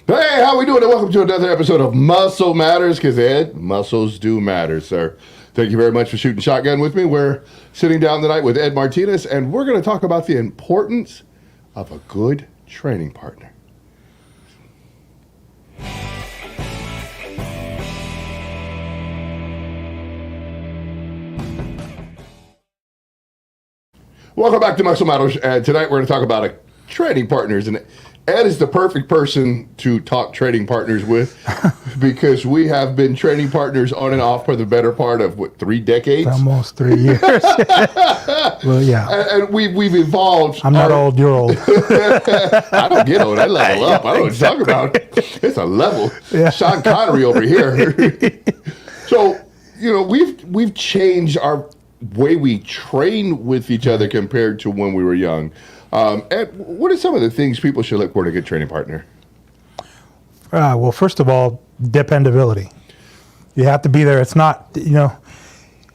Hey, how we doing? And welcome to another episode of Muscle Matters, because Ed, muscles do matter, sir. Thank you very much for shooting shotgun with me. We're sitting down tonight with Ed Martinez, and we're going to talk about the importance of a good training partner. Welcome back to Muscle Matters. Tonight we're going to talk about training partners, and Ed is the perfect person to talk training partners with because we have been training partners on and off for the better part of, 3 decades? Almost 3 years. Well, yeah. And we've evolved. I'm not old, you're old. I don't get old. I level up. I don't know what you're talking about. It's a level. Yeah. Sean Connery over here. So, we've changed our way we train with each other compared to when we were young. Ed, what are some of the things people should look for in a good training partner? Well, first of all, dependability. You have to be there. It's not,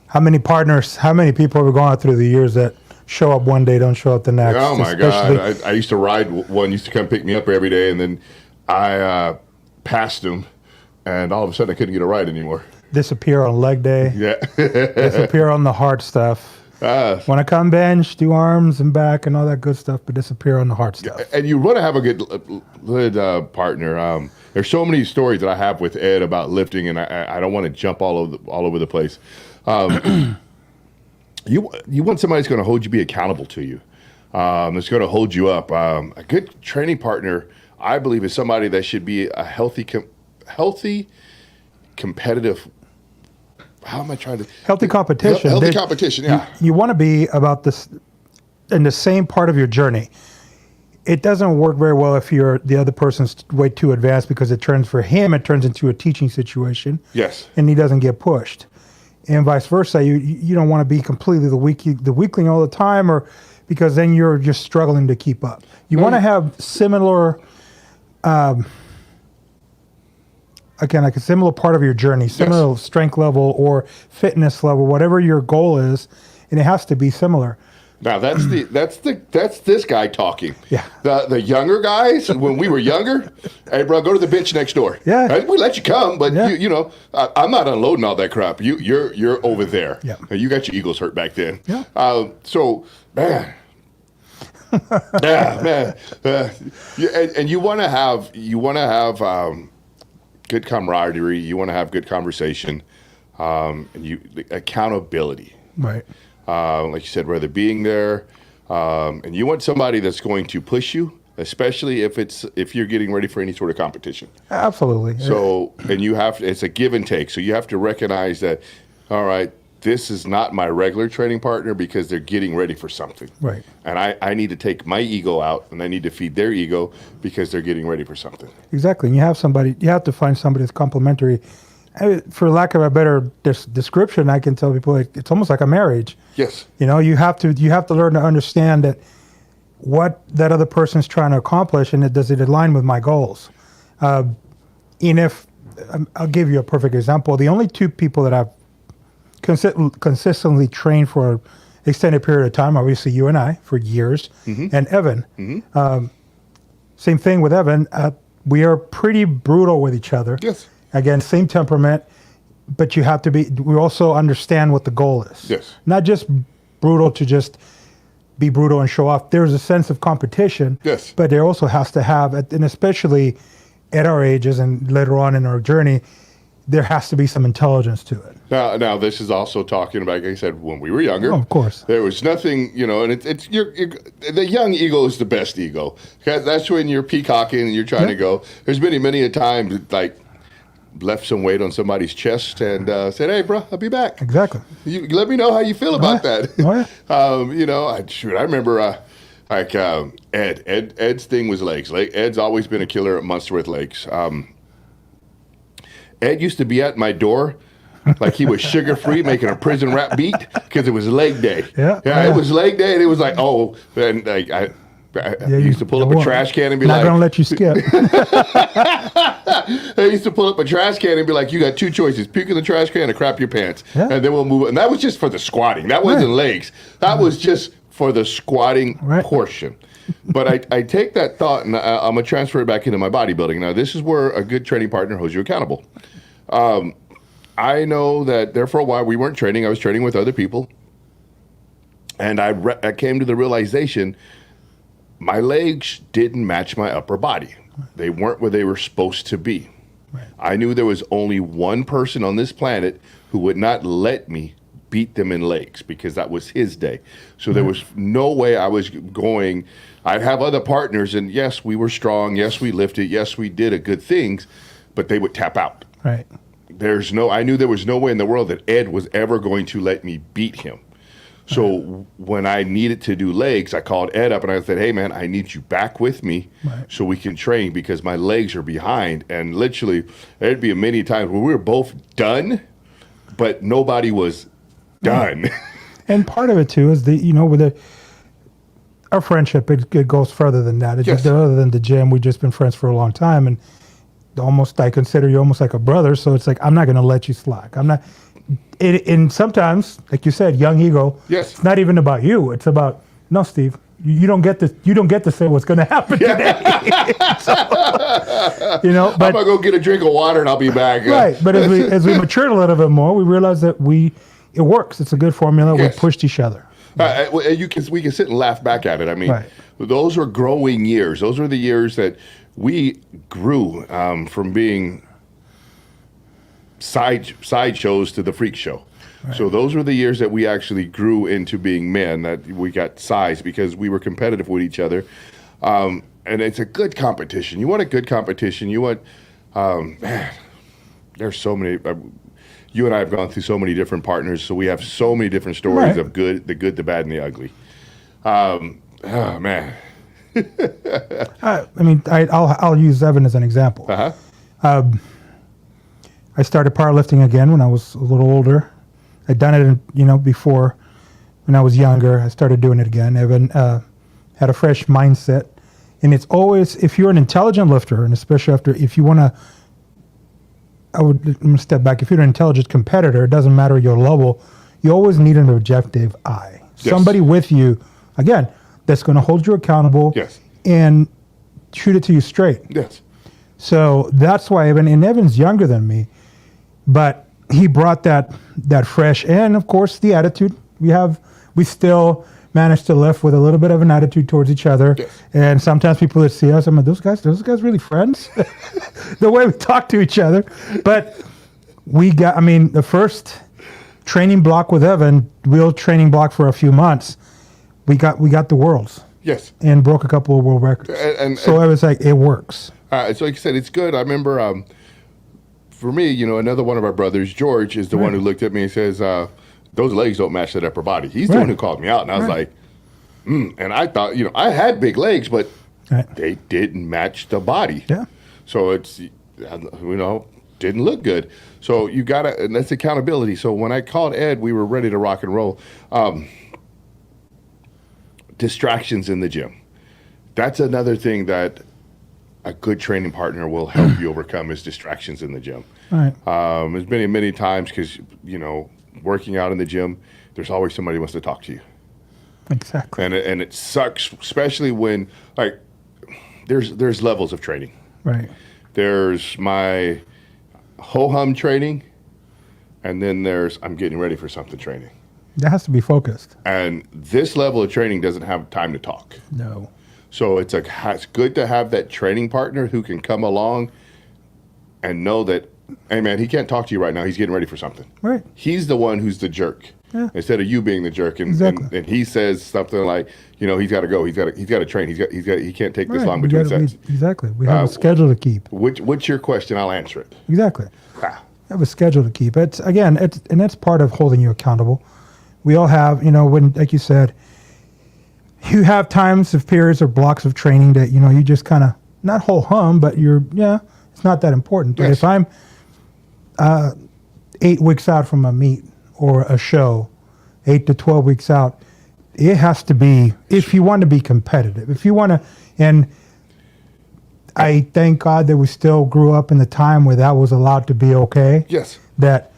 how many people have gone through the years that show up one day, don't show up the next. Oh, my God. I used to ride one, used to come pick me up every day, and then I passed him, and all of a sudden I couldn't get a ride anymore. Disappear on leg day. Yeah. Disappear on the hard stuff. When I come bench, do arms and back and all that good stuff, but disappear on the hard stuff. And you want to have a good partner. There's so many stories that I have with Ed about lifting, and I don't want to jump all over the place. You want somebody that's going to hold you, be accountable to you, that's going to hold you up. A good training partner, I believe, is somebody that should be a healthy, competitive. How am I trying to? Healthy competition. Healthy competition, yeah. You want to be about this in the same part of your journey. It doesn't work very well if the other person's way too advanced, because it turns into a teaching situation. Yes. And he doesn't get pushed. And vice versa. You don't want to be completely the weakling all the time, or because then you're just struggling to keep up. You want to have similar again, like a similar part of your journey, similar strength level or fitness level, whatever your goal is, and it has to be similar. Now that's this guy talking. Yeah. The younger guys, when we were younger, hey bro, go to the bench next door. Yeah. Right? We let you come, but I'm not unloading all that crap. You're over there. Yeah. You got your egos hurt back then. Yeah. So man. Yeah, man. And you want to have good camaraderie. You want to have good conversation, and accountability. Right. Like you said, whether being there, and you want somebody that's going to push you, especially if you're getting ready for any sort of competition. Absolutely. So, and it's a give and take. So you have to recognize that, all right, this is not my regular training partner because they're getting ready for something. Right. And I need to take my ego out, and I need to feed their ego because they're getting ready for something. Exactly. And you have to find somebody that's complementary. For lack of a better description, I can tell people it's almost like a marriage. Yes. You have to learn to understand that what that other person's trying to accomplish, and does it align with my goals. And if I'll give you a perfect example, the only 2 people that I've consistently trained for an extended period of time, obviously you and I for years, and Evan. Mm-hmm. Same thing with Evan. We are pretty brutal with each other. Yes. Again, same temperament, but we also understand what the goal is. Yes. Not just brutal to just be brutal and show off. There's a sense of competition. Yes. But there also has to have, and especially at our ages and later on in our journey, there has to be some intelligence to it. Now this is also talking about, like I said, when we were younger. Oh, of course. There was nothing, and it's the young ego is the best ego. That's when you're peacocking and you're trying to go. There's many a time, like, left some weight on somebody's chest and said, "Hey, bro, I'll be back." Exactly. You let me know how you feel about that. Oh, yeah. I remember Ed's thing was legs. Ed's always been a killer at Munster with legs. Ed used to be at my door like he was sugar-free making a prison rap beat because it was leg day. Yeah. It was leg day, and it was like, oh, and like I used to pull up a trash can and be like, not gonna let you skip. I used to pull up a trash can and be like, you got 2 choices, puke in the trash can or crap your pants. Yeah. And then we'll move. And that was just for the squatting. That wasn't legs. That was just for the squatting portion. But I take that thought and I'm going to transfer it back into my bodybuilding. Now, this is where a good training partner holds you accountable. I know that there for a while we weren't training. I was training with other people. And I came to the realization my legs didn't match my upper body. They weren't where they were supposed to be. Right. I knew there was only one person on this planet who would not let me beat them in legs because that was his day. So there was no way I was going. I have other partners, and yes, we were strong. Yes, we lifted. Yes, we did a good things, but they would tap out. Right. I knew there was no way in the world that Ed was ever going to let me beat him. So when I needed to do legs, I called Ed up and I said, hey, man, I need you back with me so we can train because my legs are behind. And literally, there'd be many times where we were both done, but nobody was done. And part of it, too, is with our friendship, it goes further than that. It's just other than the gym. We've just been friends for a long time. And I consider you almost like a brother. So it's like, I'm not going to let you slack. I'm not. And sometimes, like you said, young ego. Yes. It's not even about you. It's about no, Steve. You don't get to. You don't get to say what's going to happen today. So, but I'm gonna go get a drink of water and I'll be back. Right. But as we matured a little bit more, we realized that it works. It's a good formula. Yes. We pushed each other. We can sit and laugh back at it. I mean, those were growing years. Those were the years that we grew from being side shows to the freak show. Right. So those were the years that we actually grew into being men, that we got size because we were competitive with each other. And it's a good competition. You want a good competition. You want, man, there's so many, you and I have gone through so many different partners. So we have so many different stories of the good, the bad, and the ugly. Oh, man. I'll use Evan as an example. Uh-huh. I started powerlifting again when I was a little older. I'd done it, before when I was younger. I started doing it again. Evan had a fresh mindset, and it's always if you're an intelligent lifter, and especially if you want to. I'm gonna step back. If you're an intelligent competitor, it doesn't matter your level. You always need an objective eye. Yes. Somebody with you, again, that's going to hold you accountable. Yes. And shoot it to you straight. Yes. So that's why Evan's younger than me, but he brought that fresh, and of course the attitude we still manage to lift with a little bit of an attitude towards each other. Yes. And sometimes people that see us, I'm like, those guys really friends? The way we talk to each other. But the first training block with Evan, real training block for a few months, we got the worlds. Yes. And broke a couple of world records. So I was like, it works. So like you said, it's good. I remember for me, another one of our brothers, George, is the one who looked at me and says, those legs don't match that upper body. He's the one who called me out. And I was like, and I thought, I had big legs, but they didn't match the body. Yeah. So it's, didn't look good. So you got to, and that's accountability. So when I called Ed, we were ready to rock and roll. Distractions in the gym. That's another thing that a good training partner will help you overcome is distractions in the gym. Right. There's been many times because, working out in the gym, there's always somebody who wants to talk to you. Exactly. And it sucks, especially when, there's levels of training. Right. There's my ho-hum training, and then there's I'm getting ready for something training. That has to be focused. And this level of training doesn't have time to talk. No. So it's good to have that training partner who can come along and know that, hey, man, he can't talk to you right now. He's getting ready for something. Right. He's the one who's the jerk instead of you being the jerk. And, and he says something like, he's got to go. He's got to train. He can't take this long between sets. Exactly. We have a schedule to keep. What's your question? I'll answer it. Exactly. We have a schedule to keep. And that's part of holding you accountable. We all have, when, like you said, you have times of periods or blocks of training that, you just kind of, not whole hum, but it's not that important. But if I'm 8 weeks out from a meet or a show, 8 to 12 weeks out, it has to be, if you want to be competitive, if you want to, and I thank God that we still grew up in the time where that was allowed to be okay. Yes. That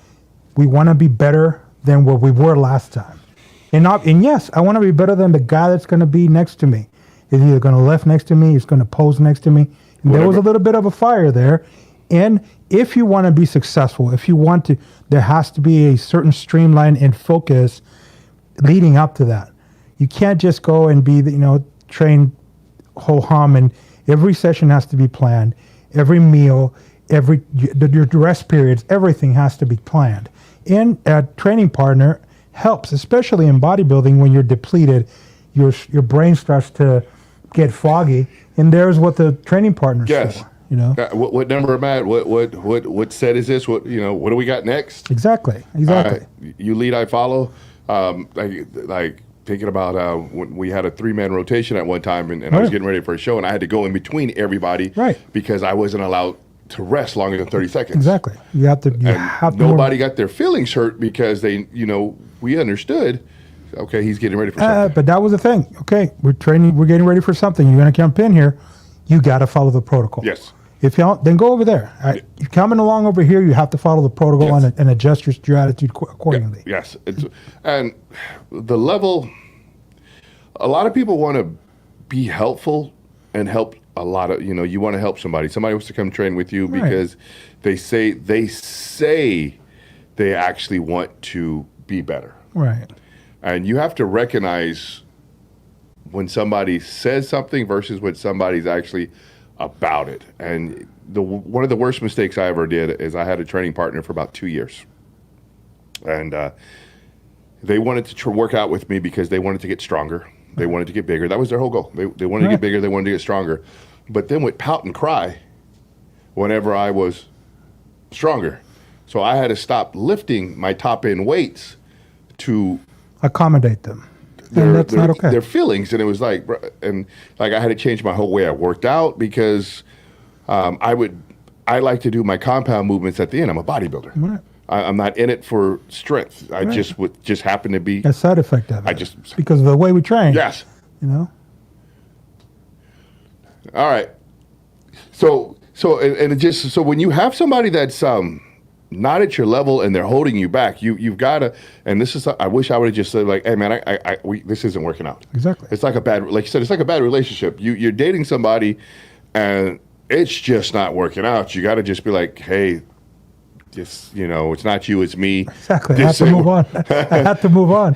we want to be better than what we were last time. And yes, I want to be better than the guy that's going to be next to me. He's either going to lift next to me, he's going to pose next to me. And there was a little bit of a fire there. And if you want to be successful, if you want to, there has to be a certain streamline and focus leading up to that. You can't just go and be, train ho hum, and every session has to be planned. Every meal, your rest periods, everything has to be planned. And a training partner helps, especially in bodybuilding when you're depleted, your brain starts to get foggy, and there's what the training partner's for. What number am I at? What set is this? What do we got next? Exactly. You lead, I follow. Like thinking about when we had a 3-man rotation at one time, and I was getting ready for a show, and I had to go in between everybody, because I wasn't allowed to rest longer than 30 seconds. Exactly. You have to. Nobody got their feelings hurt because we understood. Okay, he's getting ready for something. But that was the thing. Okay, we're training. We're getting ready for something. You're going to jump in here. You got to follow the protocol. Yes. If you don't, then go over there. You're coming along over here. You have to follow the protocol and adjust your attitude accordingly. Yes. And the level. A lot of people want to be helpful and help a lot of. You want to help somebody. Somebody wants to come train with you because they say they actually want to be better. Right. And you have to recognize when somebody says something versus when somebody's actually about it. And one of the worst mistakes I ever did is I had a training partner for about 2 years. And they wanted to work out with me because they wanted to get stronger. They wanted to get bigger. That was their whole goal. They wanted to get bigger. They wanted to get stronger. But then would pout and cry whenever I was stronger. So I had to stop lifting my top end weights to accommodate them. And that's not okay. Their feelings, and it was like I had to change my whole way I worked out because I like to do my compound movements at the end. I'm a bodybuilder. Right. I'm not in it for strength. I just happen to be a side effect of it. Because of the way we train. Yes. All right. So when you have somebody that's not at your level and they're holding you back, you've got to. And this is, I wish I would have just said like, hey man, this isn't working out. Exactly. It's like like you said, it's like a bad relationship. You're dating somebody, and it's just not working out. You got to just be like, hey, just it's not you, it's me. Exactly. I have to move on. I have to move on.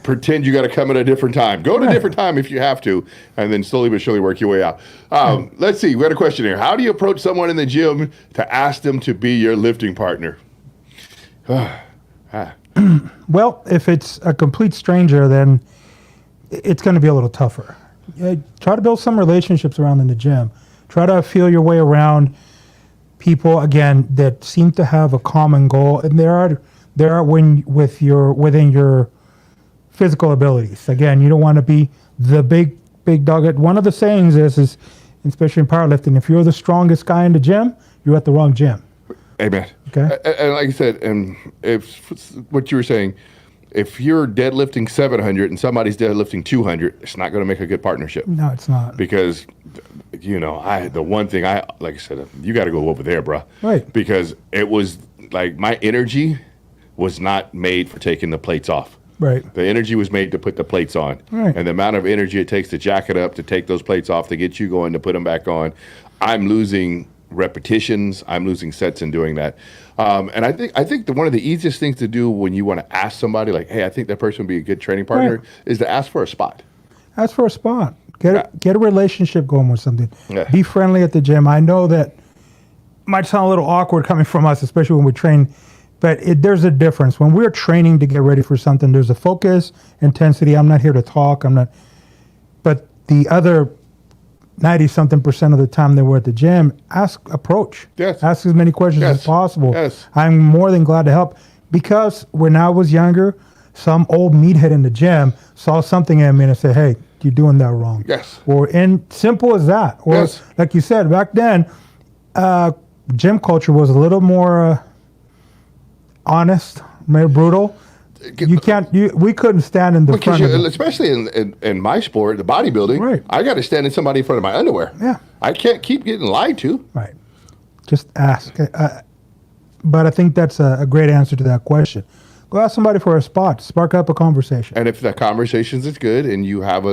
Pretend you got to come at a different time. Go to a different time if you have to, and then slowly but surely work your way out. Let's see. We got a question here. How do you approach someone in the gym to ask them to be your lifting partner? Well, if it's a complete stranger, then it's going to be a little tougher. Try to build some relationships around in the gym. Try to feel your way around people, again, that seem to have a common goal, and there are within your physical abilities. Again, you don't want to be the big dog. One of the sayings is especially in powerlifting, if you're the strongest guy in the gym, you're at the wrong gym. Amen. Okay. And like I said, and if what you were saying, if you're deadlifting 700 and somebody's deadlifting 200, it's not going to make a good partnership. No, it's not. Because, the one thing like I said, you got to go over there, bro. Right. Because it was like my energy was not made for taking the plates off. Right. The energy was made to put the plates on. Right. And the amount of energy it takes to jack it up, to take those plates off, to get you going, to put them back on, I'm losing repetitions. I'm losing sets in doing that. And I think one of the easiest things to do when you want to ask somebody like, hey, I think that person would be a good training partner, is to ask for a spot. Ask for a spot. Get a relationship going with something. Yeah. Be friendly at the gym. I know that might sound a little awkward coming from us, especially when we train, but there's a difference. When we're training to get ready for something, there's a focus, intensity. I'm not here to talk. But the other 90-something% of the time that we're at the gym, approach. Yes. Ask as many questions as possible. Yes. I'm more than glad to help, because when I was younger, some old meathead in the gym saw something in me and said, hey, you're doing that wrong. Yes. Simple as that. Or yes. Like you said, back then, gym culture was a little more honest, more brutal. We couldn't stand in the front of it. Especially in my sport, the bodybuilding, right. I got to stand in somebody in front of my underwear. Yeah. I can't keep getting lied to. Right. Just ask. But I think that's a great answer to that question. Go ask somebody for a spot. Spark up a conversation. And if the conversations is good and you have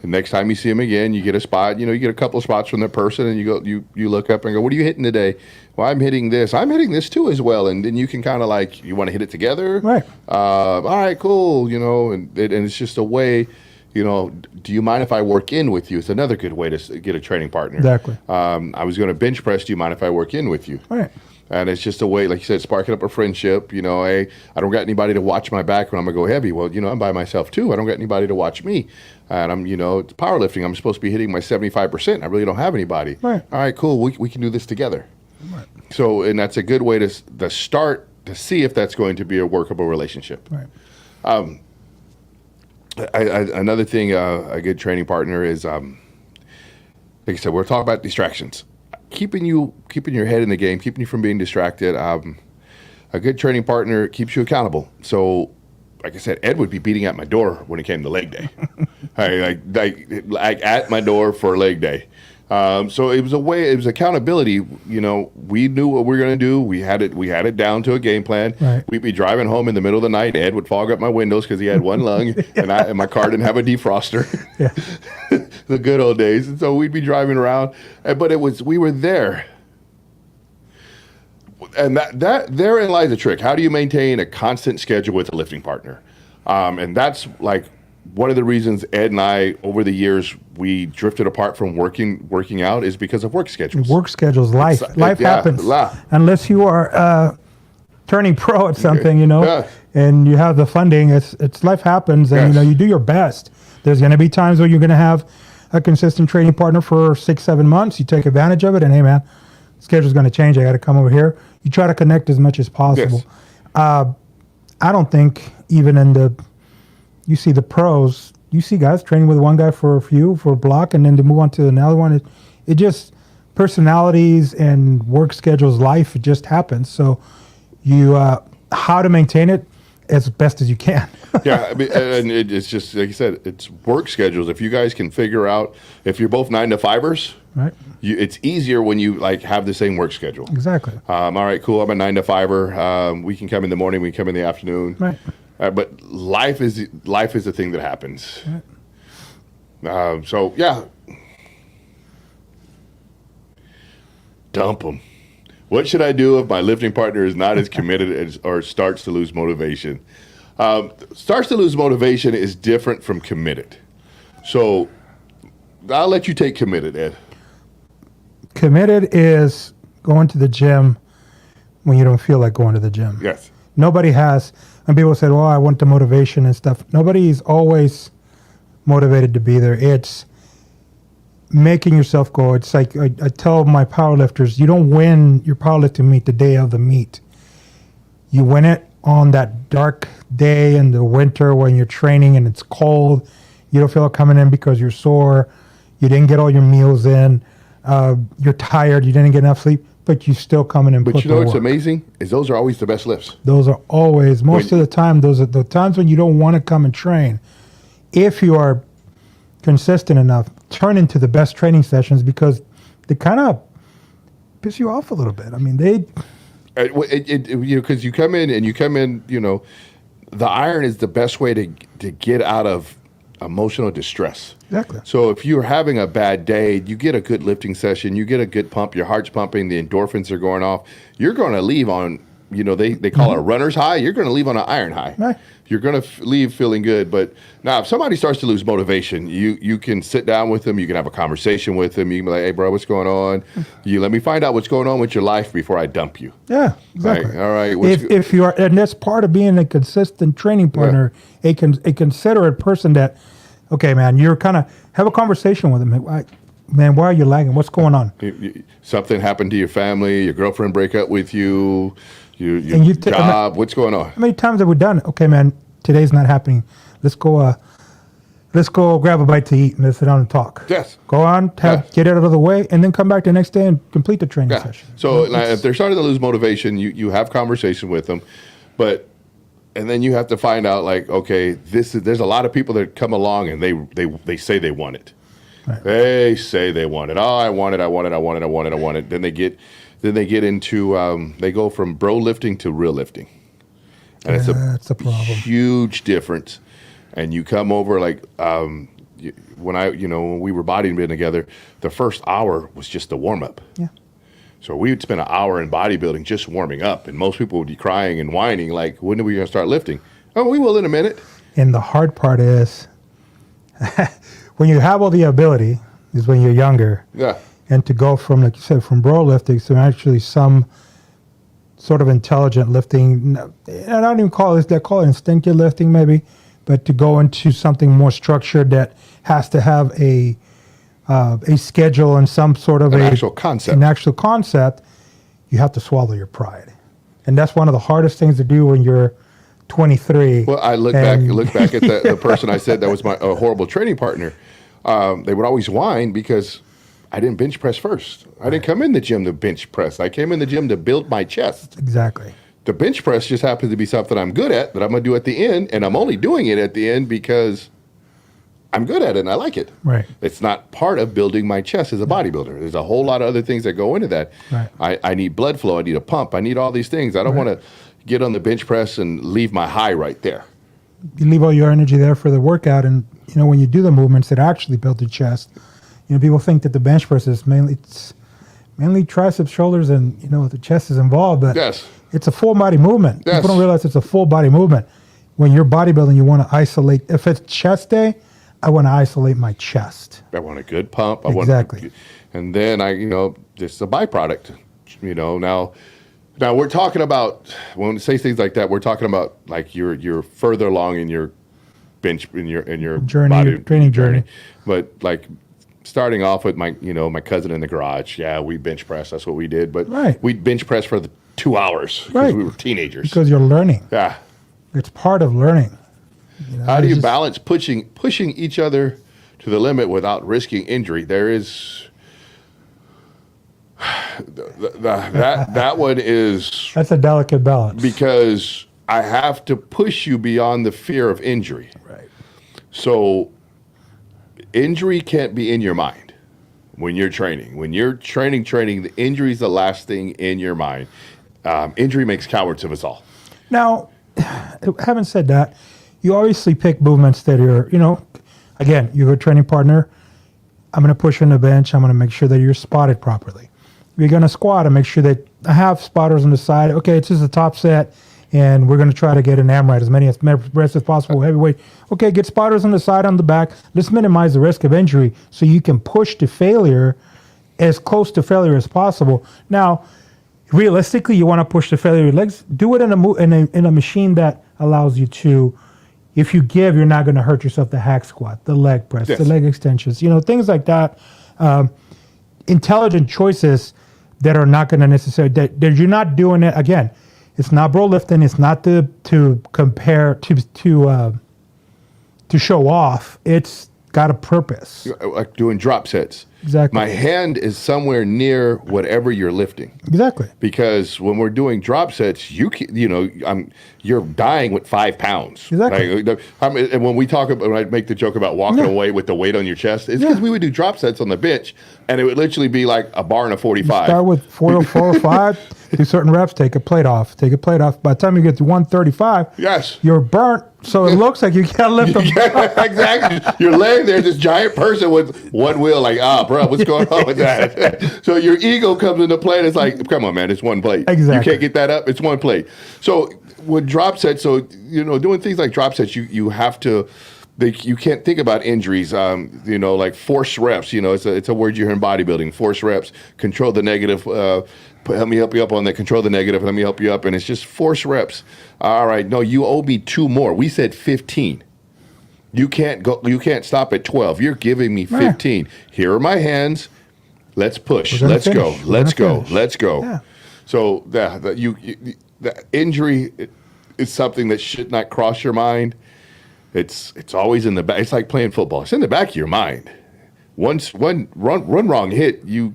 And next time you see them again, you get a spot. You get a couple of spots from that person, and you look up and go, "What are you hitting today?" Well, I'm hitting this. I'm hitting this too as well. And then you can kind of like, you want to hit it together, right? All right, cool. And it's just a way. Do you mind if I work in with you? It's another good way to get a training partner. Exactly. I was going to bench press. Do you mind if I work in with you? Right. And it's just a way, like you said, sparking up a friendship. Hey, I don't got anybody to watch my back when I'm going to go heavy. Well, I'm by myself too. I don't got anybody to watch me. And I'm, it's powerlifting. I'm supposed to be hitting my 75%. I really don't have anybody. Right. All right, cool. We can do this together. Right. So, and that's a good way to start to see if that's going to be a workable relationship. Right. Another thing, a good training partner is, like I said, we're talking about distractions. Keeping your head in the game, keeping you from being distracted. A good training partner keeps you accountable. So, like I said, Ed would be beating at my door when it came to leg day. like at my door for leg day. So it was accountability. We knew what we were going to do. We had it down to a game plan. Right. We'd be driving home in the middle of the night. Ed would fog up my windows because he had one lung, and my car didn't have a defroster. Yeah. The good old days. And so we'd be driving around, but we were there. And therein lies the trick. How do you maintain a constant schedule with a lifting partner? And that's like one of the reasons Ed and I, over the years, we drifted apart from working out is because of work schedules. Work schedules, life happens. Unless you are turning pro at something, and you have the funding, it's life happens, and you do your best. There's going to be times where you're going to have a consistent training partner for 6-7 months. You take advantage of it, and hey, man, schedule's going to change. I got to come over here. You try to connect as much as possible. Yes. I don't think even you see the pros, you see guys training with one guy for a block, and then to move on to another one. It just, personalities and work schedules, life, it just happens. So you, how to maintain it as best as you can. Yeah, and it's just, like you said, it's work schedules. If you guys can figure out, if you're both 9-to-5ers, right, it's easier when you have the same work schedule. Exactly. All right, cool. I'm a 9-to-5er. We can come in the morning. We can come in the afternoon. Right. But life is the thing that happens. Right. So yeah, dump them. What should I do if my lifting partner is not as committed or starts to lose motivation? Starts to lose motivation is different from committed. So I'll let you take committed, Ed. Committed is going to the gym when you don't feel like going to the gym. Yes. Nobody has, and people say, well, I want the motivation and stuff. Nobody's always motivated to be there. It's making yourself go. It's like I tell my powerlifters, you don't win your powerlifting meet the day of the meet. You win it on that dark day in the winter when you're training and it's cold. You don't feel like coming in because you're sore. You didn't get all your meals in. You're tired. You didn't get enough sleep. But you still come in and put the work. But what's amazing is those are always the best lifts. Those are always, most of the time, those are the times when you don't want to come and train. If you are consistent enough, turn into the best training sessions because they kind of piss you off a little bit. I mean, because you come in, the iron is the best way to get out of emotional distress. Exactly. So if you're having a bad day, you get a good lifting session, you get a good pump, your heart's pumping, the endorphins are going off. You're going to leave on, they call it a runner's high. You're going to leave on an iron high. Right. You're going to leave feeling good. But now if somebody starts to lose motivation, you can sit down with them. You can have a conversation with them. You can be like, hey, bro, what's going on? You let me find out what's going on with your life before I dump you. Yeah, exactly. Right, all right. If you are, and that's part of being a consistent training partner, a considerate person that, okay, man, you're kind of, have a conversation with them. Man, why are you lagging? What's going on? Something happened to your family, your girlfriend break up with you, your job, what's going on? How many times have we done it? Okay, man, today's not happening. Let's go grab a bite to eat and let's sit down and talk. Yes. Go on, get it out of the way, and then come back the next day and complete the training session. So if they're starting to lose motivation, you have conversation with them, and then you have to find out, like, okay, there's a lot of people that come along and they say they want it. Right. They say they want it. Oh, I want it. Then they get into they go from bro lifting to real lifting, and it's a problem. Huge difference. And you come over like when we were bodybuilding together, the first hour was just a warm up. Yeah. So we would spend an hour in bodybuilding just warming up, and most people would be crying and whining like, "When are we going to start lifting?" Oh, we will in a minute. And the hard part is when you have all the ability is when you're younger. Yeah. And to go from, like you said, from bro lifting to actually some sort of intelligent lifting, and I don't even call it, they call it instinctive lifting maybe, but to go into something more structured that has to have a schedule and some sort of an actual concept, you have to swallow your pride. And that's one of the hardest things to do when you're 23. Well, I look back at the person I said that was my horrible training partner. They would always whine because I didn't bench press first. I didn't come in the gym to bench press. I came in the gym to build my chest. Exactly. The bench press just happens to be something I'm good at that I'm going to do at the end, and I'm only doing it at the end because I'm good at it and I like it. Right. It's not part of building my chest as a bodybuilder. There's a whole lot of other things that go into that. Right. I need blood flow. I need a pump. I need all these things. I don't want to get on the bench press and leave my high right there. You leave all your energy there for the workout, and when you do the movements that actually build the chest, people think that the bench press is mainly triceps, shoulders, and the chest is involved, but yes, it's a full body movement. Yes. People don't realize it's a full body movement. When you're bodybuilding, you want to isolate. If it's chest day, I want to isolate my chest. I want a good pump. Exactly. And then just a byproduct. Now we're talking about, when we say things like that, we're talking about like you're further along in your bench in your journey, training journey. But like starting off with my cousin in the garage, we bench press. That's what we did. But we'd bench press for the 2 hours because we were teenagers. Because you're learning. Yeah, it's part of learning. How do you balance pushing each other to the limit without risking injury? There is. That one is. That's a delicate balance. Because I have to push you beyond the fear of injury. Right. So injury can't be in your mind when you're training. When you're training, the injury is the last thing in your mind. Injury makes cowards of us all. Now, having said that, you obviously pick movements that are, again, you're a training partner. I'm going to push you on the bench. I'm going to make sure that you're spotted properly. You're going to squat and make sure that I have spotters on the side. Okay, it's just a top set, and we're going to try to get an AMRAT, as many reps as possible, heavyweight. Okay, get spotters on the side, on the back. Let's minimize the risk of injury so you can push to failure, as close to failure as possible. Now, realistically, you want to push to failure with legs. Do it in a machine that allows you to. If you give, you're not going to hurt yourself. The hack squat, the leg press, the leg extensions, things like that. Intelligent choices that are not going to necessarily, that you're not doing it. Again, it's not bro lifting. It's not to compare, to show off. It's got a purpose. Like doing drop sets. Exactly. My hand is somewhere near whatever you're lifting. Exactly. Because when we're doing drop sets, you're dying with 5 pounds. Exactly. And when I make the joke about walking away with the weight on your chest, it's because we would do drop sets on the bench, and it would literally be like a bar and a 45. Start with 4 or 5, do certain reps, take a plate off. By the time you get to 135, you're burnt. So it looks like you can't lift them. Exactly. You're laying there, this giant person with one wheel, like, bro, what's going on with that? So your ego comes into play, and it's like, come on, man, it's one plate. Exactly. You can't get that up. It's one plate. So with drop sets, doing things like drop sets, you have to. You can't think about injuries, like force reps. It's a word you hear in bodybuilding. Force reps, control the negative. Help me help you up on that. Control the negative. Let me help you up, and it's just force reps. All right, no, you owe me 2 more. We said 15. You can't go. You can't stop at 12. You're giving me 15. Right. Here are my hands. Let's push. Let's go. Let's go. Let's go. Yeah. So the injury is something that should not cross your mind. It's always in the back. It's like playing football. It's in the back of your mind. One wrong hit, you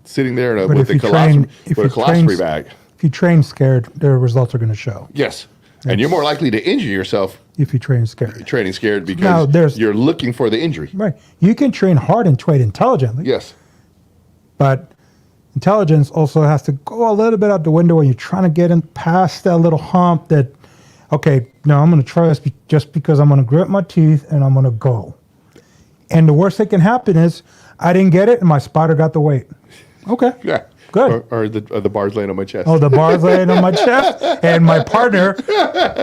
sitting there with a colostomy bag. If you train scared, the results are going to show. Yes. And you're more likely to injure yourself if you train scared. Training scared because you're looking for the injury. Right. You can train hard and train intelligently. Yes. But intelligence also has to go a little bit out the window when you're trying to get in past that little hump that, okay, no, I'm going to try this just because I'm going to grit my teeth and I'm going to go. And the worst that can happen is I didn't get it and my spotter got the weight. Okay. Yeah. Good. Or the bar's laying on my chest. Oh, the bar's laying on my chest, and my partner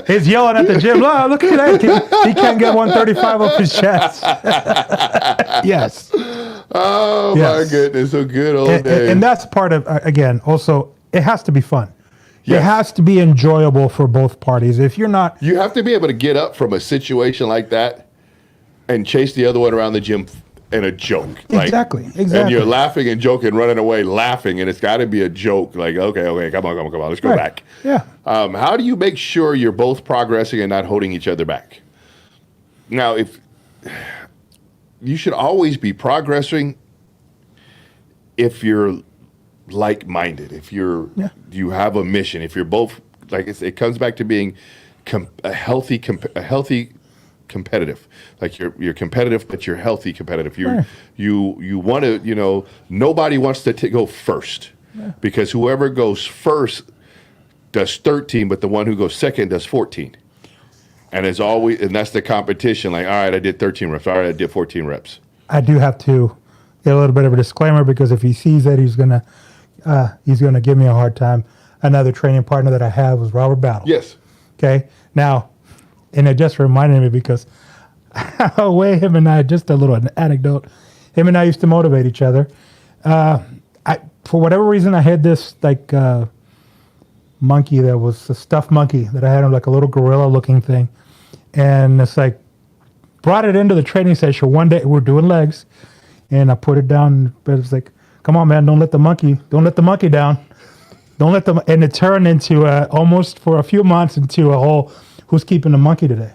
is yelling at the gym. Look at that! He can't get 135 off his chest. Yes. Oh Yes. my goodness! So good old days. And that's part of again. Also, it has to be fun. Yes. It has to be enjoyable for both parties. If you're not, You have to be able to get up from a situation like that and chase the other one around the gym in a joke. Exactly. And you're laughing and joking, running away, laughing, and it's got to be a joke. Like, okay, come on, let's go back. Yeah. How do you make sure you're both progressing and not holding each other back? Now, if you should always be progressing if you're like-minded, if you have a mission, if you're both, like it comes back to being a healthy competitive. Like you're competitive, but you're healthy competitive. You want to, nobody wants to go first because whoever goes first does 13, but the one who goes second does 14. And that's the competition. Like, all right, I did 13 reps. All right, I did 14 reps. I do have to get a little bit of a disclaimer because if he sees that, he's gonna give me a hard time. Another training partner that I have was Robert Battle. Yes. Okay. Now, and it just reminded me because the way him and I, just a little anecdote, him and I used to motivate each other. For whatever reason, I had this monkey that was a stuffed monkey that I had like a little gorilla looking thing. And it's like, brought it into the training session one day. We're doing legs and I put it down, but it's like, come on, man, don't let the monkey down. And it turned into almost for a few months into a whole, who's keeping the monkey today?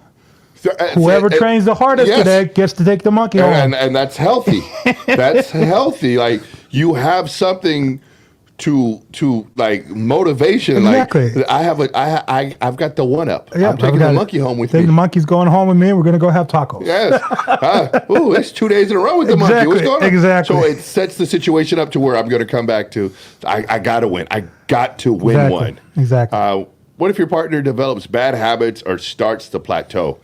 Whoever trains the hardest today gets to take the monkey home. And that's healthy. That's healthy. Like you have something to like motivation. Exactly. Like I've got the one up. Yeah, I'm taking the monkey home with me. The monkey's going home with me. We're gonna go have tacos. Yes. It's 2 days in a row with the monkey. What's going on? Exactly. So it sets the situation up to where I'm gonna come back to. I gotta win. I got to win one. Exactly. What if your partner develops bad habits or starts to plateau?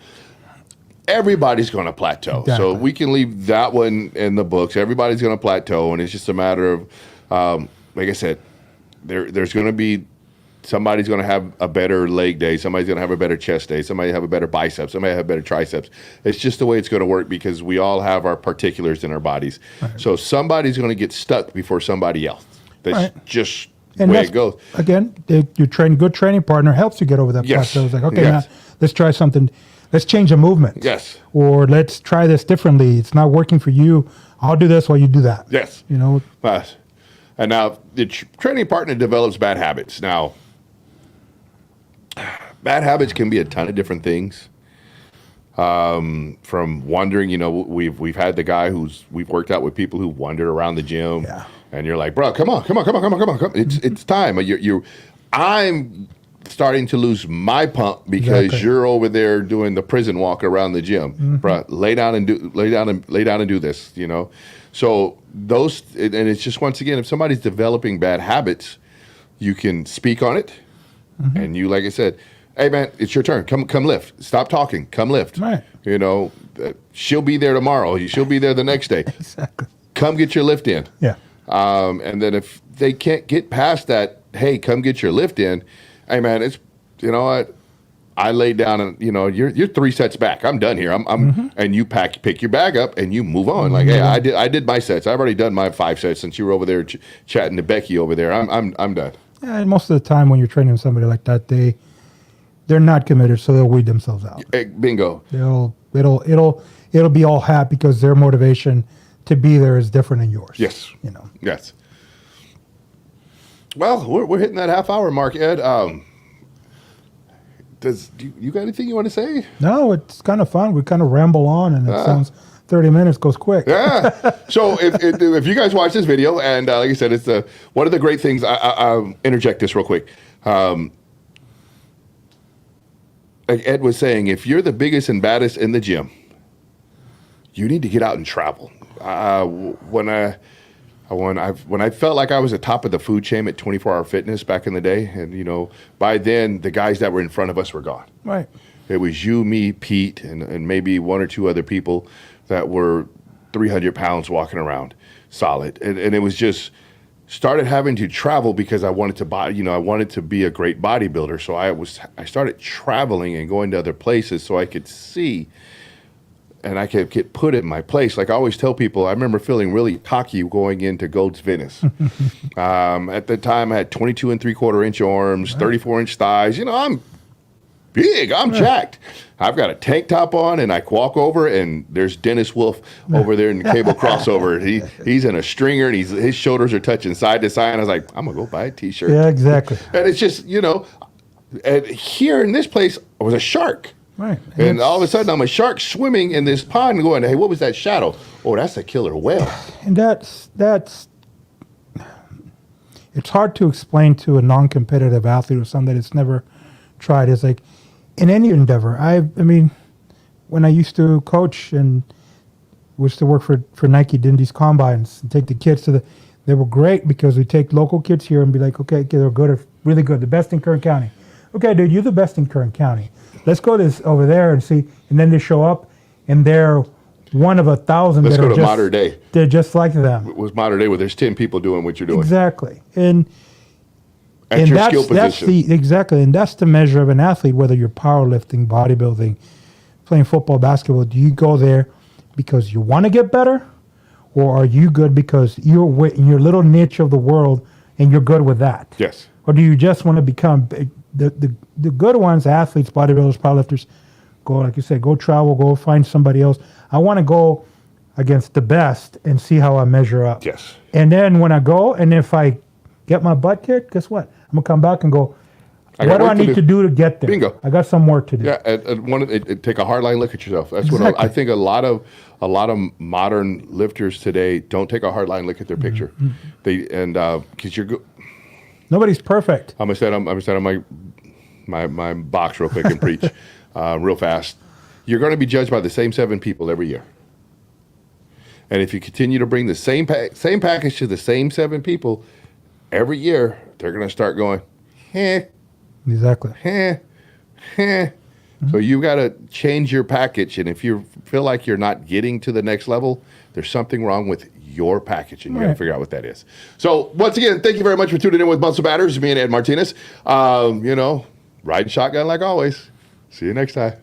Everybody's going to plateau. Exactly. So we can leave that one in the books. Everybody's going to plateau, and it's just a matter of, like I said, there's going to be somebody's going to have a better leg day. Somebody's going to have a better chest day. Somebody have a better biceps. Somebody have better triceps. It's just the way it's going to work because we all have our particulars in our bodies. Right. So somebody's going to get stuck before somebody else. That's just the way it goes. Again, your good training partner helps you get over that plateau. It's like, okay, now let's try something. Let's change a movement. Yes. Or let's try this differently. It's not working for you. I'll do this while you do that. Yes. And now the training partner develops bad habits. Now, bad habits can be a ton of different things. From wandering, we've had the guy we've worked out with people who wander around the gym. Yeah. And you're like, bro, come on. It's time. I'm starting to lose my pump because you're over there doing the prison walk around the gym. Mm-hmm. Bro, lay down and do this, So those, and it's just, once again, if somebody's developing bad habits, you can speak on it. Mm-hmm. And you, like I said, hey man, it's your turn. Come lift. Stop talking. Come lift. Right. She'll be there tomorrow. She'll be there the next day. Exactly. Come get your lift in. Yeah. And then if they can't get past that, hey, come get your lift in. Hey man, it's what? I laid down and you're 3 sets back. I'm done here. And you pick your bag up and you move on. Like, hey, I did my sets. I've already done my 5 sets since you were over there chatting to Becky over there. I'm done. Yeah, and most of the time when you're training somebody like that, they're not committed, so they'll weed themselves out. Bingo. It'll be all hat because their motivation to be there is different than yours. Yes. Yes. Well, we're hitting that half hour mark, Ed. Do you got anything you want to say? No, it's kind of fun. We kind of ramble on, and it sounds 30 minutes goes quick. Yeah. So if you guys watch this video, and like I said, it's one of the great things. I'll interject this real quick. Like Ed was saying, if you're the biggest and baddest in the gym, you need to get out and travel. When I felt like I was at the top of the food chain at 24-Hour Fitness back in the day, and by then the guys that were in front of us were gone. Right. It was you, me, Pete, and maybe 1 or 2 other people that were 300 pounds walking around solid. And it was just started having to travel because I wanted to I wanted to be a great bodybuilder. So I started traveling and going to other places so I could see and I could get put in my place. Like I always tell people, I remember feeling really cocky going into Gold's Venice. At the time I had 22 and 3/4 inch arms, 34 inch thighs. You know, I'm big, I'm jacked. I've got a tank top on and I walk over and there's Dennis Wolf over there in the cable crossover. He's in a stringer and his shoulders are touching side to side. And I was like, I'm gonna go buy a t-shirt. Yeah, exactly. And it's just, you know, and here in this place, I was a shark. Right. And all of a sudden I'm a shark swimming in this pond and going, hey, what was that shadow? Oh, that's a killer whale. And that's it's hard to explain to a non-competitive athlete or someone that's never tried. It's like, in any endeavor, I mean, when I used to coach and used to work for Nike, doing these combines and take the kids they were great because we take local kids here and be like, okay, they're good, really good, the best in Kern County. Okay, dude, you're the best in Kern County. Let's go over there and see. And then they show up and they're one of 1,000. Let's go to modern day. They're just like them. It was modern day where there's 10 people doing what you're doing. Exactly. And your skill position. Exactly, and that's the measure of an athlete, whether you're powerlifting, bodybuilding, playing football, basketball. Do you go there because you want to get better, or are you good because you're in your little niche of the world and you're good with that? Yes. Or do you just want to become the good ones, athletes, bodybuilders, powerlifters, go, like you said, go travel, go find somebody else. I want to go against the best and see how I measure up. Yes. And then when I go, and if I get my butt kicked, guess what? I'm going to come back and go, what do I need to do to get there? Bingo. I got some work to do. Yeah, take a hard line look at yourself. That's exactly. what I think. A lot of modern lifters today don't take a hard line look at their picture. Because you're nobody's perfect. I'm gonna set on my box real quick and preach real fast. You're going to be judged by the same 7 people every year, and if you continue to bring the same package to the same 7 people every year, they're going to start going, Exactly. So you got to change your package. And if you feel like you're not getting to the next level, there's something wrong with your package, and you got to figure out what that is. So once again, thank you very much for tuning in with Muscle Matters. Me and Ed Martinez. Riding shotgun like always. See you next time.